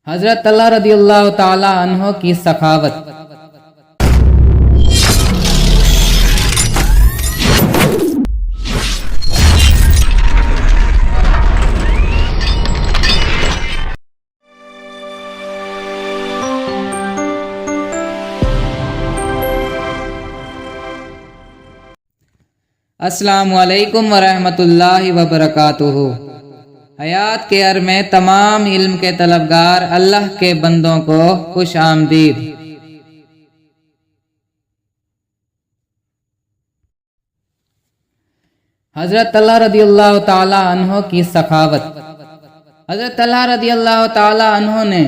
حضرت طلحہ رضی اللہ تعالی عنہ کی سخاوت۔ السلام علیکم ورحمۃ اللہ وبرکاتہ۔ حیات کیئر میں تمام علم کے طلبگار اللہ کے بندوں کو خوش آمدید۔ حضرت طلحہ رضی اللہ تعالی عنہ کی سخاوت۔ حضرت طلحہ رضی اللہ تعالی عنہ نے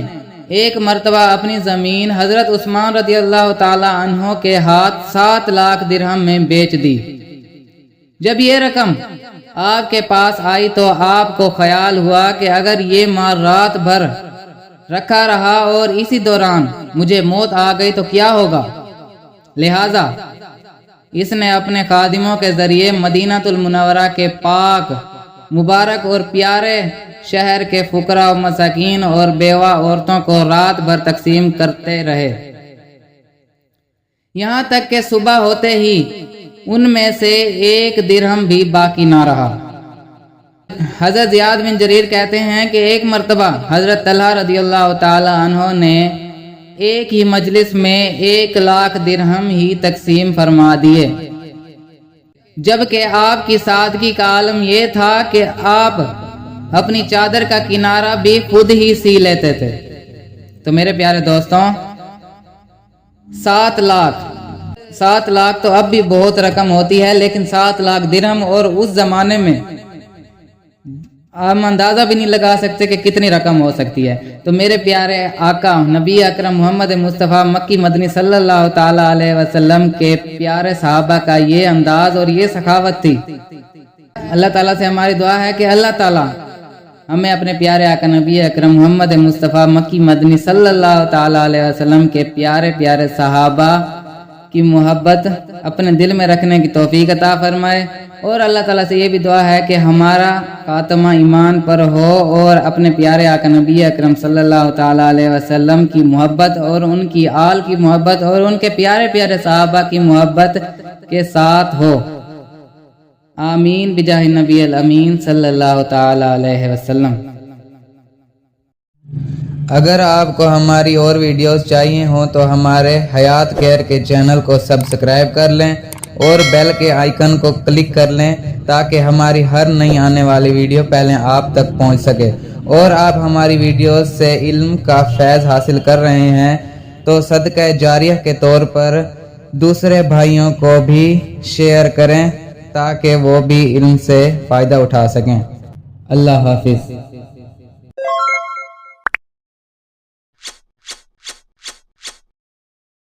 ایک مرتبہ اپنی زمین حضرت عثمان رضی اللہ تعالی عنہ کے ہاتھ 7 لاکھ درہم میں بیچ دی۔ جب یہ رقم آپ کے پاس آئی تو آپ کو خیال ہوا کہ اگر یہ مال رات بھر رکھا رہا اور اسی دوران مجھے موت آ گئی تو کیا ہوگا، لہذا اس نے اپنے خادموں کے ذریعے مدینہ المنورہ کے پاک مبارک اور پیارے شہر کے فقراء و مساکین اور بیوہ عورتوں کو رات بھر تقسیم کرتے رہے، یہاں تک کہ صبح ہوتے ہی ان میں سے 1 درہم بھی باقی نہ رہا۔ حضرت زیاد بن جریر کہتے ہیں کہ ایک مرتبہ حضرت طلحہ رضی اللہ تعالی عنہ نے ایک ہی مجلس میں 1 لاکھ درہم ہی تقسیم فرما دیے، جبکہ آپ کی سادگی کا عالم یہ تھا کہ آپ اپنی چادر کا کنارہ بھی خود ہی سی لیتے تھے۔ تو میرے پیارے دوستوں، 7 لاکھ تو اب بھی بہت رقم ہوتی ہے، لیکن 7 لاکھ درہم، اور اس زمانے میں ہم اندازہ بھی نہیں لگا سکتے کہ کتنی رقم ہو سکتی ہے۔ تو میرے پیارے آقا نبی اکرم محمد مصطفیٰ مکی مدنی صلی اللہ تعالی علیہ وسلم کے پیارے صحابہ کا یہ انداز اور یہ سخاوت تھی۔ اللہ تعالیٰ سے ہماری دعا ہے کہ اللہ تعالیٰ ہمیں اپنے پیارے آقا نبی اکرم محمد مصطفیٰ مکی مدنی صلی اللہ تعالی علیہ وسلم کے پیارے پیارے صحابہ کی محبت اپنے دل میں رکھنے کی توفیق عطا فرمائے، اور اللہ تعالیٰ سے یہ بھی دعا ہے کہ ہمارا خاتمہ ایمان پر ہو اور اپنے پیارے آقا نبی اکرم صلی اللہ تعالی علیہ وسلم کی محبت اور ان کی آل کی محبت اور ان کے پیارے پیارے صحابہ کی محبت کے ساتھ ہو، آمین بجاہ نبی الامین صلی اللہ تعالی علیہ وسلم۔ اگر آپ کو ہماری اور ویڈیوز چاہیے ہوں تو ہمارے حیات کیئر کے چینل کو سبسکرائب کر لیں اور بیل کے آئیکن کو کلک کر لیں تاکہ ہماری ہر نئی آنے والی ویڈیو پہلے آپ تک پہنچ سکے، اور آپ ہماری ویڈیوز سے علم کا فیض حاصل کر رہے ہیں تو صدقہ جاریہ کے طور پر دوسرے بھائیوں کو بھی شیئر کریں تاکہ وہ بھی علم سے فائدہ اٹھا سکیں۔ اللہ حافظ۔